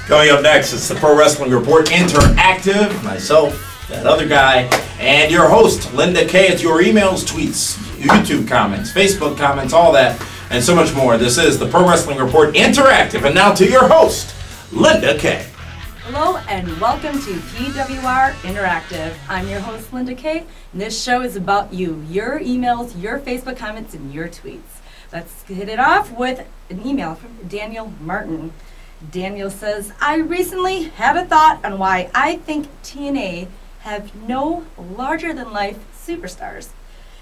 Coming up next, it's the Pro Wrestling Report Interactive. Myself, that other guy, and your host, Linda Kay. It's your emails, tweets, YouTube comments, Facebook comments, all that, and so much more. This is the Pro Wrestling Report Interactive. And now to your host, Linda Kay. Hello and welcome to PWR Interactive. I'm your host, Linda Kay, and this show is about you, your emails, your Facebook comments, and your tweets. Let's hit it off with an email from Daniel Martin. Daniel says, I recently had a thought on why I think TNA have no larger-than-life superstars.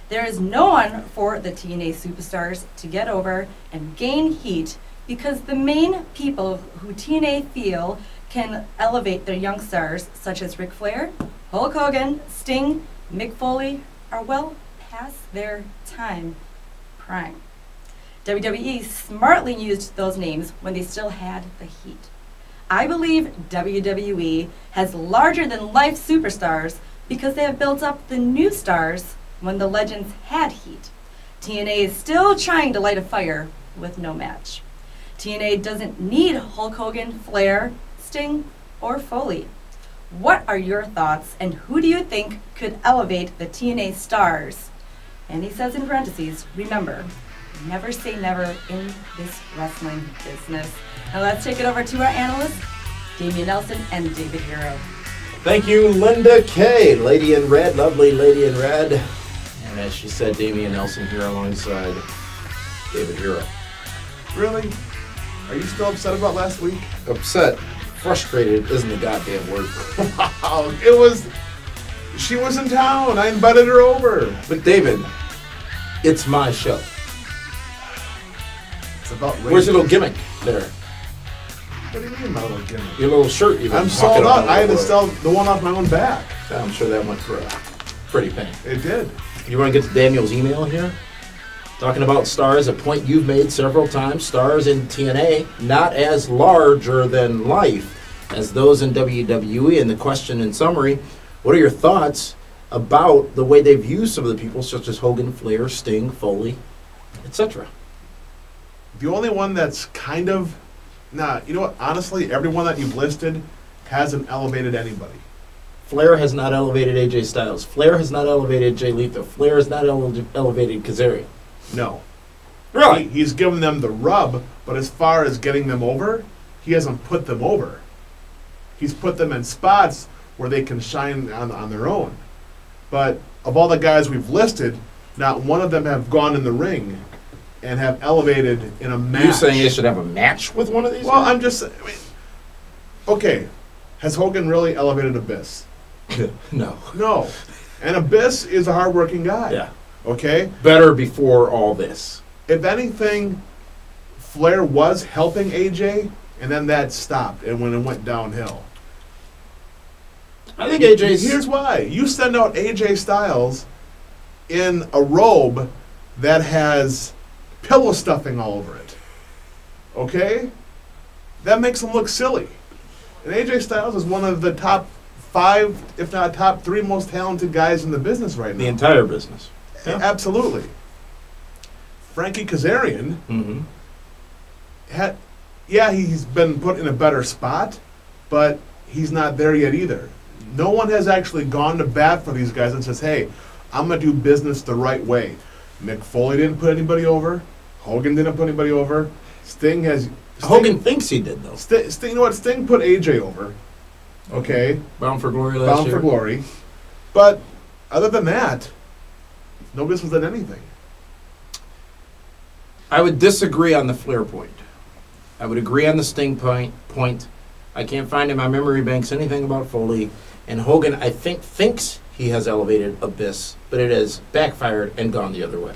There is no one for the TNA superstars to get over and gain heat because the main people who TNA feel can elevate their young stars, such as Ric Flair, Hulk Hogan, Sting, Mick Foley, are well past their time prime. WWE smartly used those names when they still had the heat. I believe WWE has larger-than-life superstars because they have built up the new stars when the legends had heat. TNA is still trying to light a fire with no match. TNA doesn't need Hulk Hogan, Flair, Sting, or Foley. What are your thoughts, and who do you think could elevate the TNA stars? And he says in parentheses, remember, never say never in this wrestling business. Now let's take it over to our analysts, Damian Nelson and David Hero. Thank you, Linda Kay, Lady in Red, lovely Lady in Red. And as she said, Damian Nelson here alongside David Hero. Really? Are you still upset about last week? Upset, frustrated isn't the goddamn word. Wow, she was in town. I invited her over. But David, it's my show. It's about where's your little gimmick there? What do you mean my little gimmick? Your little shirt you I'm sold out. I had to sell the one off my own back. I'm sure that went for a pretty penny. It did. You want to get to Daniel's email here? Talking about stars, a point you've made several times. Stars in TNA, not as larger than life as those in WWE. And the question in summary, what are your thoughts about the way they've used some of the people such as Hogan, Flair, Sting, Foley, etc.? The only one that's kind of, you know what, honestly, everyone that you've listed hasn't elevated anybody. Flair has not elevated AJ Styles. Flair has not elevated Jay Lethal. Flair has not elevated Kazarian. No. Really? He's given them the rub, but as far as getting them over, he hasn't put them over. He's put them in spots where they can shine on their own. But of all the guys we've listed, not one of them have gone in the ring and have elevated in a match. You're saying they should have a match with one of these Well, guys? Okay, has Hogan really elevated Abyss? No. No. And Abyss is a hardworking guy. Yeah. Okay? Better before all this. If anything, Flair was helping AJ, and then that stopped, and when it went downhill. I think AJ's... Here's why. You send out AJ Styles in a robe that has pillow stuffing all over it. Okay? That makes him look silly. And AJ Styles is one of the top 5, if not top 3 most talented guys in the business right now. The entire business. Yeah. Absolutely. Frankie Kazarian, he's been put in a better spot, but he's not there yet either. No one has actually gone to bat for these guys and says, hey, I'm going to do business the right way. Mick Foley didn't put anybody over. Hogan didn't put anybody over. Hogan thinks he did, though. Sting, you know what? Sting put AJ over. Okay. Bound for Glory last year. Bound for Glory. But other than that, nobody else has done anything. I would disagree on the Flair point. I would agree on the Sting point. I can't find in my memory banks anything about Foley. And Hogan, I think, thinks he has elevated Abyss, but it has backfired and gone the other way.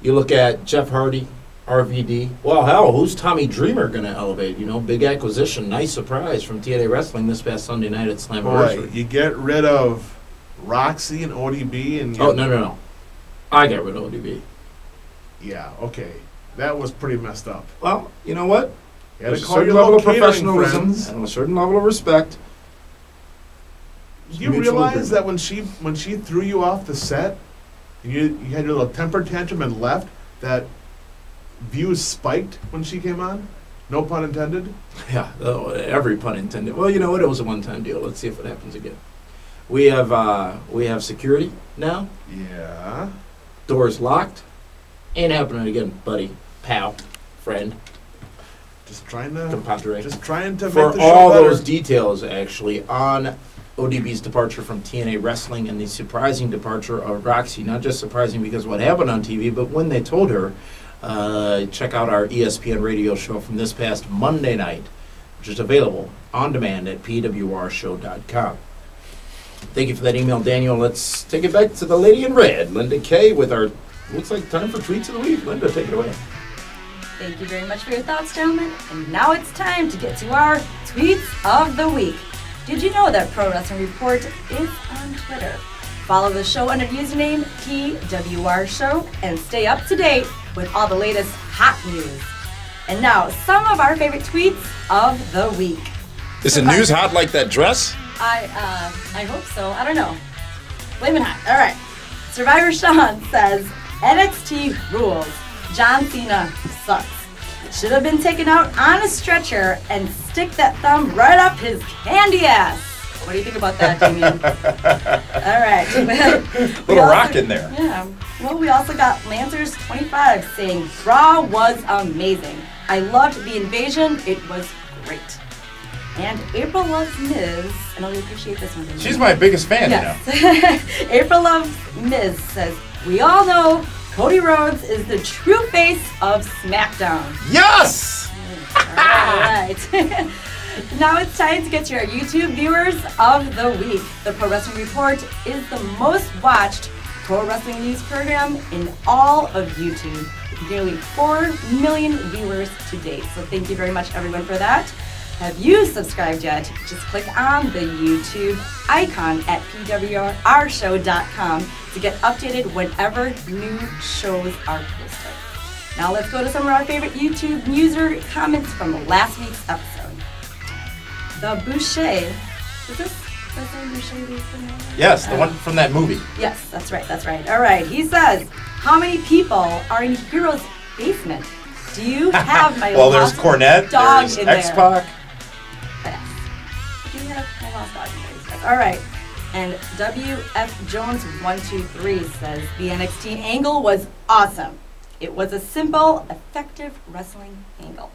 You look at Jeff Hardy, RVD. Well, hell, who's Tommy Dreamer going to elevate? You know, big acquisition, nice surprise from TNA Wrestling this past Sunday night at Slammiversary. Right, you get rid of Roxy and ODB and... No. I got rid of ODB. Yeah, okay. That was pretty messed up. Well, you know what? You had There's to a call certain your level of catering professionalism friends. and a certain level of respect. Do you realize that when she threw you off the set, and you had your little temper tantrum and left, that views spiked when she came on? No pun intended. Yeah, every pun intended. Well, you know what? It was a one-time deal. Let's see if it happens again. We have security now. Yeah. Doors locked. Ain't happening again, buddy, pal, friend, Just trying to compadre. Just trying to For make the all show better. those details, actually, on ODB's departure from TNA Wrestling and the surprising departure of Roxy. Not just surprising because of what happened on TV, but when they told her, check out our ESPN radio show from this past Monday night, which is available on demand at pwrshow.com. Thank you for that email, Daniel. Let's take it back to the lady in red, Linda Kay, with our, looks like time for Tweets of the Week. Linda, take it away. Thank you very much for your thoughts, gentlemen. And now it's time to get to our Tweets of the Week. Did you know that Pro Wrestling Report is on Twitter? Follow the show under the username PWR Show and stay up to date with all the latest hot news. And now, some of our favorite tweets of the week. Is the news hot like that dress? I hope so. I don't know. Flamin' hot. All right. Survivor Sean says, NXT rules. John Cena sucks. Should have been taken out on a stretcher and stick that thumb right up his candy ass. What do you think about that, Damien? All right. Little rock in there. Yeah. Well, we also got Lancers25 saying, Raw was amazing. I loved the invasion. It was great. And April Loves Miz, and I really appreciate this one. Damien. She's my biggest fan, Yes. April Loves Miz says, we all know Cody Rhodes is the true face of SmackDown. Yes! All right. Now it's time to get to our YouTube viewers of the week. The Pro Wrestling Report is the most watched pro wrestling news program in all of YouTube, with nearly 4 million viewers to date. So thank you very much, everyone, for that. Have you subscribed yet? Just click on the YouTube icon at pwrshow.com to get updated whenever new shows are posted. Now let's go to some of our favorite YouTube user comments from last week's episode. The Boucher, is this the same Boucher we've been over? Yes, the one from that movie. Yes, that's right, that's right. All right, he says, how many people are in Hero's basement? Do you have my Well, there's lost Cornette, dog there's in there? X-Pac. Do you have my lost dog in there? All right. And WF Jones 123 says, the NXT angle was awesome. It was a simple, effective wrestling angle.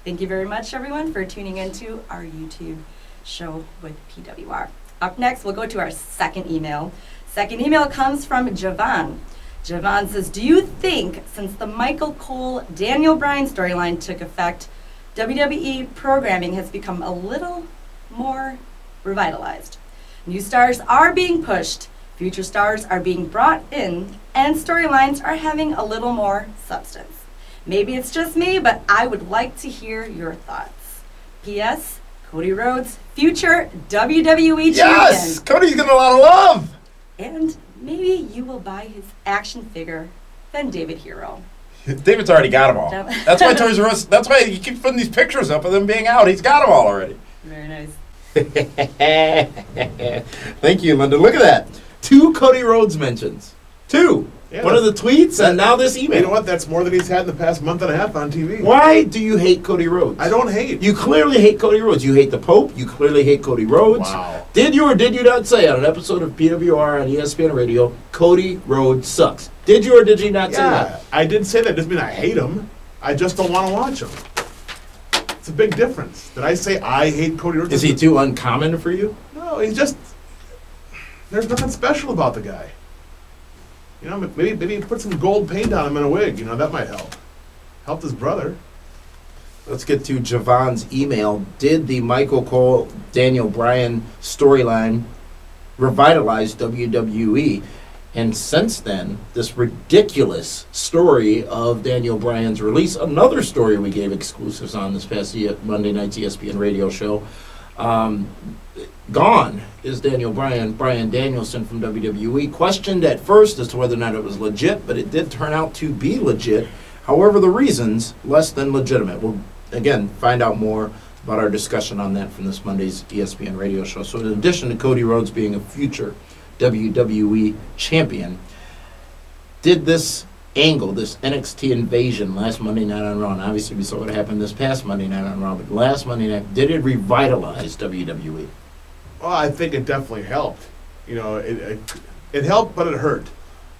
Thank you very much, everyone, for tuning into our YouTube show with PWR. Up next, we'll go to our second email. Second email comes from Javon. Javon says, do you think since the Michael Cole, Daniel Bryan storyline took effect, WWE programming has become a little more revitalized? New stars are being pushed, future stars are being brought in, and storylines are having a little more substance. Maybe it's just me, but I would like to hear your thoughts. P.S. Cody Rhodes, future WWE Yes! champion. Cody's getting a lot of love! And maybe you will buy his action figure, then David Hero. David's already got them all. That's why Toys R Us, that's why he keeps putting these pictures up of them being out. He's got them all already. Very nice. Thank you, Linda. Look at that. 2 Cody Rhodes mentions. 2. Yeah, One of the tweets and now this email. You know what? That's more than he's had in the past month and a half on TV. Why do you hate Cody Rhodes? I don't hate. You clearly hate Cody Rhodes. You hate the Pope. You clearly hate Cody Rhodes. Wow. Did you or did you not say on an episode of PWR on ESPN Radio, Cody Rhodes sucks? Did you or did you not say Yeah, that? I did say that. Doesn't mean I hate him. I just don't want to watch him. It's a big difference. Did I say I hate Cody Rhodes? Is he too uncommon for you? No, he's just. There's nothing special about the guy. You know, maybe put some gold paint on him in a wig. You know, that might help. Helped his brother. Let's get to Javon's email. Did the Michael Cole, Daniel Bryan storyline revitalize WWE? And since then, this ridiculous story of Daniel Bryan's release, another story we gave exclusives on this past Monday night's ESPN radio show, gone is Daniel Bryan, Bryan Danielson from WWE. Questioned at first as to whether or not it was legit, but it did turn out to be legit. However, the reasons, less than legitimate. We'll, again, find out more about our discussion on that from this Monday's ESPN radio show. So in addition to Cody Rhodes being a future WWE champion, did this angle, this NXT invasion last Monday night on Raw, and obviously we saw what happened this past Monday night on Raw, but last Monday night, did it revitalize WWE? Well, I think it definitely helped. You know, it helped, but it hurt.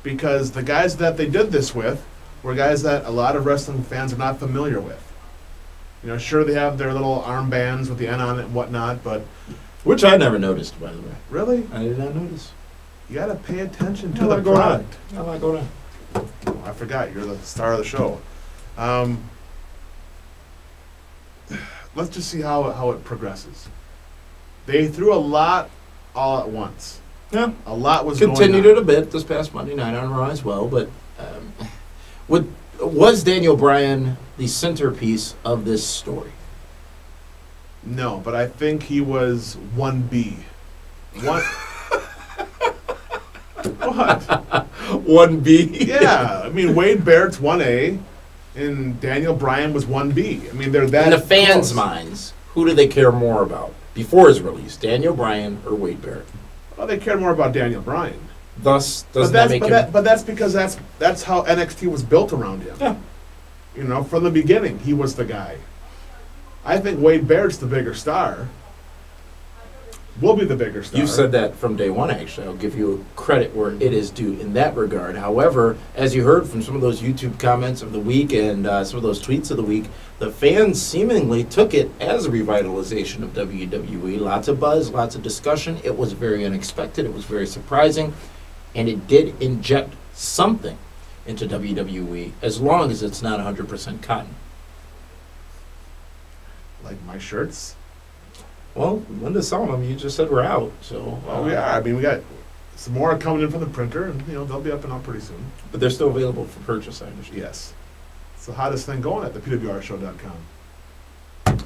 Because the guys that they did this with were guys that a lot of wrestling fans are not familiar with. You know, sure, they have their little armbands with the N on it and whatnot, but... Which I never noticed, by the way. Really? I did not notice. You got to pay attention A to lot the going on. product. A lot going on. Oh, I forgot, you're the star of the show. Let's just see how it progresses. They threw a lot all at once. Yeah. A lot was Continued going it a bit this past Monday night on Raw as well, but was Daniel Bryan the centerpiece of this story? No, but I think he was 1B. What? What? 1B? Yeah, I mean, Wade Barrett's 1A, and Daniel Bryan was 1B. I mean, they're that In the fans' close. minds, who do they care more about before his release, Daniel Bryan or Wade Barrett? Well, they cared more about Daniel Bryan. Thus, But doesn't that make him... that's because that's how NXT was built around him. Yeah. You know, from the beginning, he was the guy. I think Wade Barrett's the bigger star. Will be the bigger star. You said that from day one, actually. I'll give you credit where it is due in that regard. However, as you heard from some of those YouTube comments of the week and some of those tweets of the week, the fans seemingly took it as a revitalization of WWE. Lots of buzz, lots of discussion. It was very unexpected. It was very surprising. And it did inject something into WWE, as long as it's not 100% cotton. Like my shirts. Well, Linda saw them. You just said we're out. So, Well, we are. I mean, we got some more coming in from the printer, and they'll be up and out pretty soon. But they're still available for purchase, I understand. Yes. It's the hottest thing going at the PWRshow.com.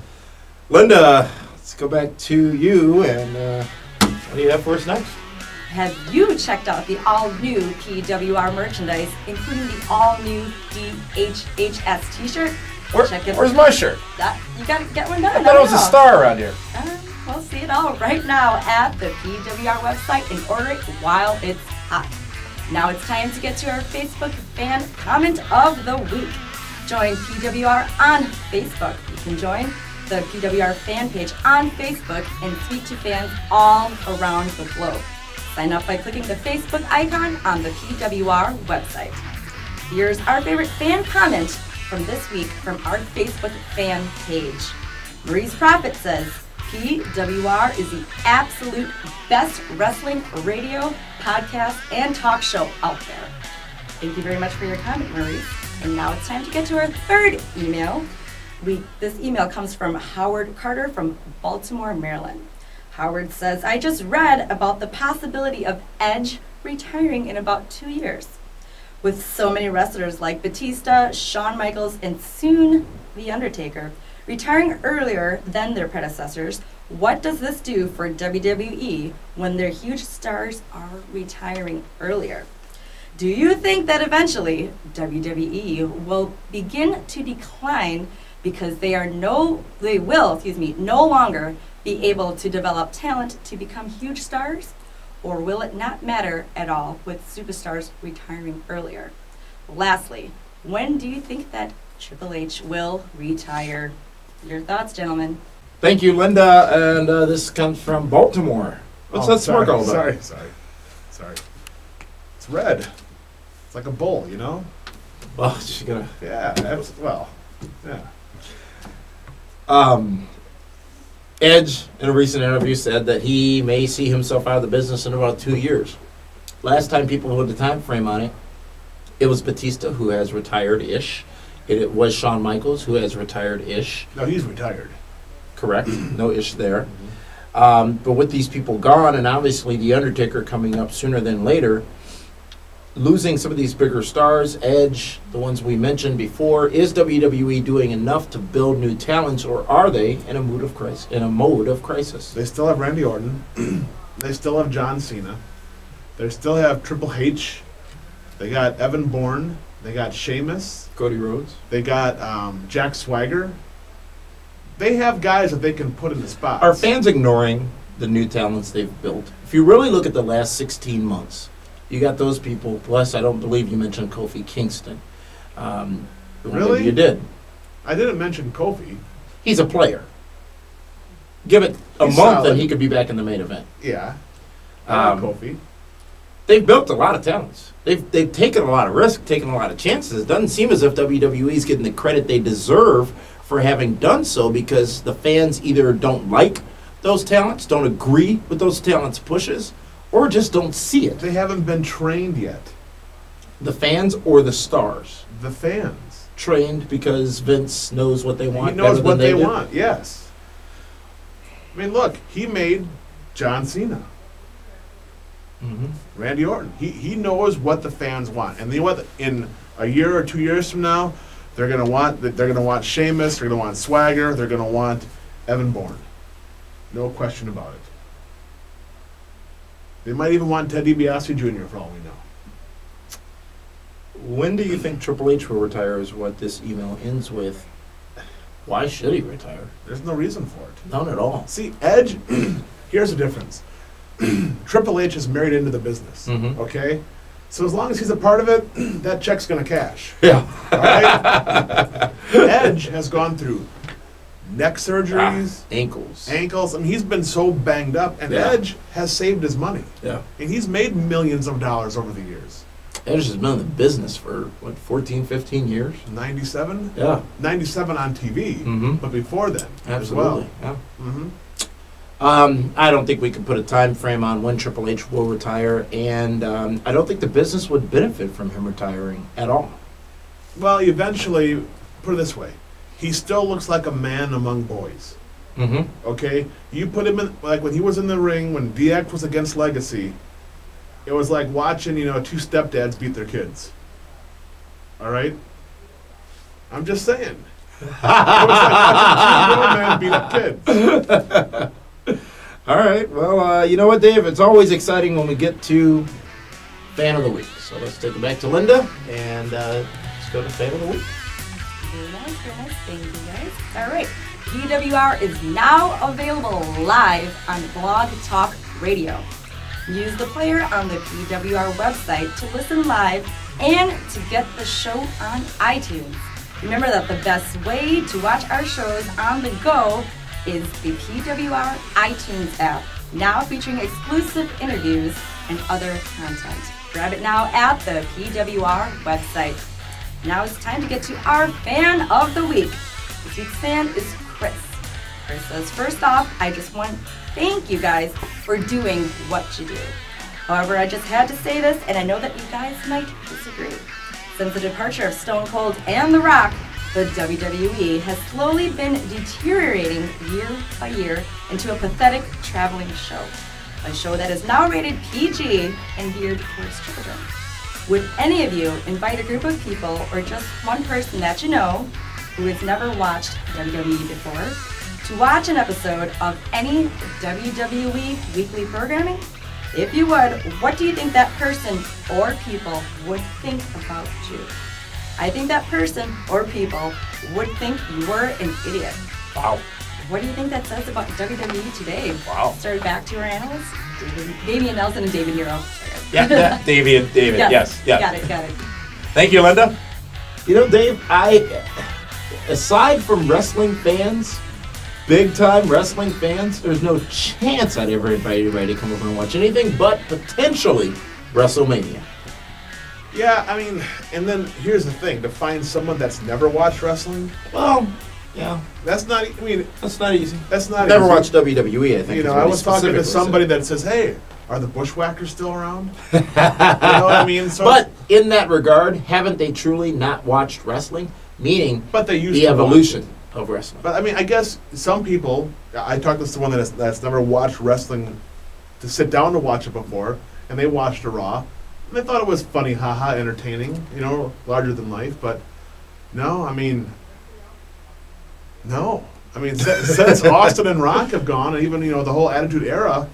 Linda, let's go back to you, and what do you have for us next? Have you checked out the all-new PWR merchandise, including the all-new DHHS t-shirt? Where's my shirt? You gotta get one done. I thought it was a star around here. We'll see it all right now at the PWR website and order it while it's hot. Now it's time to get to our Facebook fan comment of the week. Join PWR on Facebook. You can join the PWR fan page on Facebook and tweet to fans all around the globe. Sign up by clicking the Facebook icon on the PWR website. Here's our favorite fan comment from this week from our Facebook fan page. Marie's Prophet says, PWR is the absolute best wrestling radio, podcast, and talk show out there. Thank you very much for your comment, Marie. And now it's time to get to our third email. This email comes from Howard Carter from Baltimore, Maryland. Howard says, I just read about the possibility of Edge retiring in about 2 years. With so many wrestlers like Batista, Shawn Michaels, and soon The Undertaker retiring earlier than their predecessors, what does this do for WWE when their huge stars are retiring earlier? Do you think that eventually WWE will begin to decline because they will no longer be able to develop talent to become huge stars? Or will it not matter at all with superstars retiring earlier? Lastly, when do you think that Triple H will retire? Your thoughts, gentlemen. Thank you, Linda. And this comes from Baltimore. What's that smirk all about? Sorry. It's red. It's like a bull, you know? Well, she's gonna. Yeah, yeah. Edge, in a recent interview, said that he may see himself out of the business in about 2 years. Last time people put a time frame on it, it was Batista, who has retired-ish. It was Shawn Michaels, who has retired-ish. No, he's retired. Correct. No ish there. But with these people gone, and obviously The Undertaker coming up sooner than later, losing some of these bigger stars, Edge, the ones we mentioned before, is WWE doing enough to build new talents, or are they in a mode of crisis? They still have Randy Orton. They still have John Cena. They still have Triple H. They got Evan Bourne. They got Sheamus. Cody Rhodes. They got Jack Swagger. They have guys that they can put in the spots. Are fans ignoring the new talents they've built? If you really look at the last 16 months, You got those people. Plus, I don't believe you mentioned Kofi Kingston. Really? You did. I didn't mention Kofi. He's a player. Give it a He's month solid. and he could be back in the main event. Yeah. I like Um, Kofi. They've built a lot of talents. They've taken a lot of risk, taken a lot of chances. It doesn't seem as if WWE's getting the credit they deserve for having done so, because the fans either don't like those talents, don't agree with those talents' pushes, or just don't see it. They haven't been trained yet. The fans or the stars. The fans. Trained because Vince knows what they want. He knows better what than they do. want, yes. I mean, look, he made John Cena, Mhm. Randy Orton. He knows what the fans want. And you know what? In a year or 2 years from now, they're gonna want Sheamus, they're gonna want Swagger, they're gonna want Evan Bourne. No question about it. They might even want Ted DiBiase Jr. for all we know. When do you think Triple H will retire is what this email ends with. Why should he retire? There's no reason for it. None at all. See, Edge, here's the difference. Triple H is married into the business, Mhm. okay? So as long as he's a part of it, that check's going to cash. Yeah. All right? Edge has gone through neck surgeries, Ankles. ankles. I mean, he's been so banged up, and Yeah. Edge has saved his money. Yeah. And he's made millions of dollars over the years. Edge has been in the business for, 14, 15 years? 97? Yeah. 97 on TV, Mhm. but before then Absolutely. as well. Yeah. Hmm. I don't think we can put a time frame on when Triple H will retire, and I don't think the business would benefit from him retiring at all. Well, eventually, put it this way, he still looks like a man among boys. Mm-hmm. Okay, you put him in, like when he was in the ring when DX was against Legacy, it was like watching two stepdads beat their kids. All right, I'm just saying. It was like watching two grown men beat up kids. All right. Well, you know what, Dave? It's always exciting when we get to Fan of the Week. So let's take it back to Linda, and let's go to Fan of the Week. Very nice, very nice. Thank you, guys. All right. PWR is now available live on Blog Talk Radio. Use the player on the PWR website to listen live and to get the show on iTunes. Remember that the best way to watch our shows on the go is the PWR iTunes app, now featuring exclusive interviews and other content. Grab it now at the PWR website. Now it's time to get to our Fan of the Week. This week's fan is Chris. Chris says, first off, I just want to thank you guys for doing what you do. However, I just had to say this, and I know that you guys might disagree. Since the departure of Stone Cold and The Rock, the WWE has slowly been deteriorating year by year into a pathetic traveling show. A show that is now rated PG and geared towards children. Would any of you invite a group of people or just one person that you know who has never watched WWE before to watch an episode of any WWE weekly programming? If you would, what do you think that person or people would think about you? I think that person or people would think you were an idiot. Wow. What do you think that says about WWE today? Wow. Started back to our analysts. Damian Nelson and David Hero. Yeah, David, yes. Got it. Thank you, Linda. You know, Dave, aside from wrestling fans, big-time wrestling fans, there's no chance I'd ever invite anybody to come over and watch anything but potentially WrestleMania. Yeah, I mean, and then here's the thing: to find someone that's never watched wrestling, Well, yeah, that's not. I mean, that's not easy. that's not. Never easy. watched WWE, I think. You know, is what I he was talking to specifically somebody said. that says, "Hey, are the Bushwhackers still around?" You know what I mean? So, But in that regard, haven't they truly not watched wrestling? Meaning but they used the to watch evolution it. of wrestling. But I mean, I guess some people. I talked to someone that's never watched wrestling, to sit down to watch it before, and they watched a Raw, and they thought it was funny, haha, entertaining, larger than life. But no, I mean, since Austin and Rock have gone, and even the whole Attitude Era,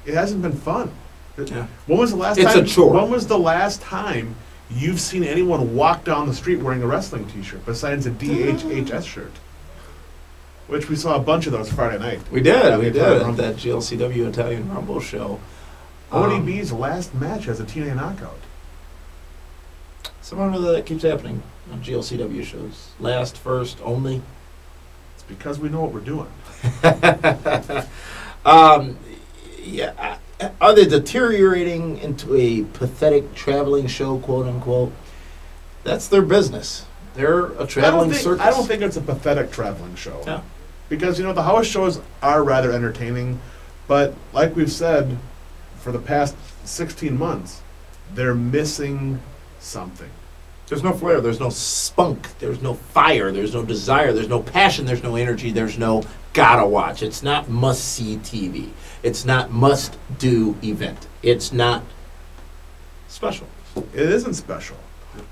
it hasn't been fun. Yeah. When was the last It's time? a chore. When was the last time you've seen anyone walk down the street wearing a wrestling T-shirt besides a DHHS shirt? Which we saw a bunch of those Friday night. We did At the at Italian Rumble. that GLCW Italian Rumble show. ODB's last match as a TNA knockout. Somehow or other that keeps happening on GLCW shows. Last, first, only. It's because we know what we're doing. Yeah, are they deteriorating into a pathetic traveling show, quote unquote? That's their business. They're a traveling circus. I don't think it's a pathetic traveling show. Yeah. Because, the house shows are rather entertaining, but like we've said, for the past 16 months, they're missing something. There's no flair, there's no spunk, there's no fire, there's no desire, there's no passion, there's no energy, there's no gotta watch. It's not must-see TV. It's not must-do event. It's not special. It isn't special.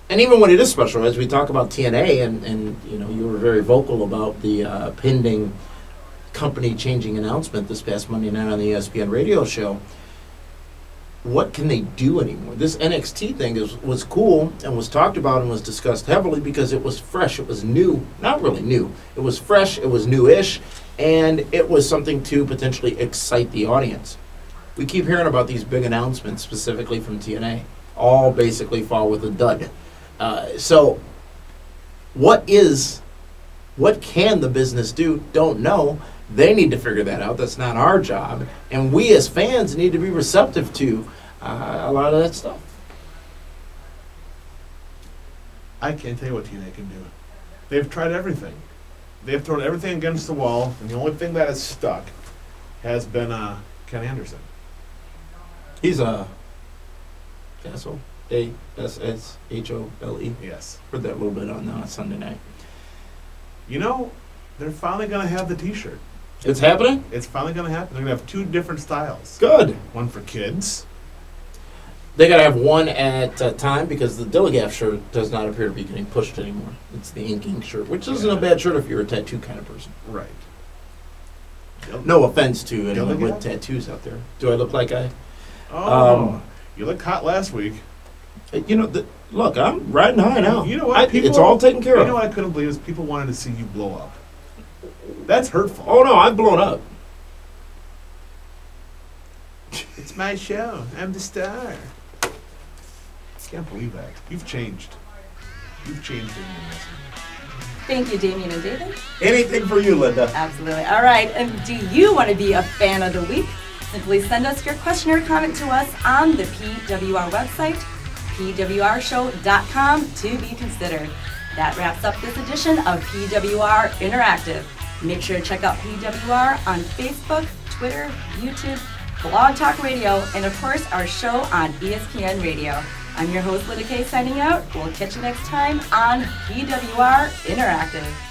And even when it is special, as we talk about TNA, and you were very vocal about the pending company-changing announcement this past Monday night on the ESPN radio show, what can they do anymore? This NXT thing was cool and was talked about and was discussed heavily because it was fresh, it was new. Not really new. It was fresh, it was new-ish, and it was something to potentially excite the audience. We keep hearing about these big announcements, specifically from TNA. All basically fall with a dud. So what can the business do? Don't know. They need to figure that out. That's not our job. And we as fans need to be receptive to a lot of that stuff. I can't tell you what TNA can do. They've tried everything. They've thrown everything against the wall, and the only thing that has stuck has been Ken Anderson. He's a Castle, ASSHOLE. Yes. Heard that a little bit on Sunday night. They're finally going to have the T-shirt. It's happening? It's finally going to happen. They're going to have 2 different styles. Good. One for kids. They got to have one at a time because the Dilligaff shirt does not appear to be getting pushed anymore. It's the ink shirt, which isn't a bad shirt if you're a tattoo kind of person. Right. No offense to anyone Dilligaff? with tattoos out there. Do I look like I? Oh, you looked hot last week. Look, I'm riding high now. You know what? It's all taken care of. You know what I couldn't believe is people wanted to see you blow up. That's hurtful. Oh, no, I've blown up. It's my show. I'm the star. I can't believe that. You've changed. You've changed in your Thank you, Damien and David. Anything for you, Linda. Absolutely. All right. And do you want to be a fan of the week? Simply send us your question or comment to us on the PWR website, pwrshow.com, to be considered. That wraps up this edition of PWR Interactive. Make sure to check out PWR on Facebook, Twitter, YouTube, Blog Talk Radio, and of course our show on ESPN Radio. I'm your host, Linda Kay, signing out. We'll catch you next time on PWR Interactive.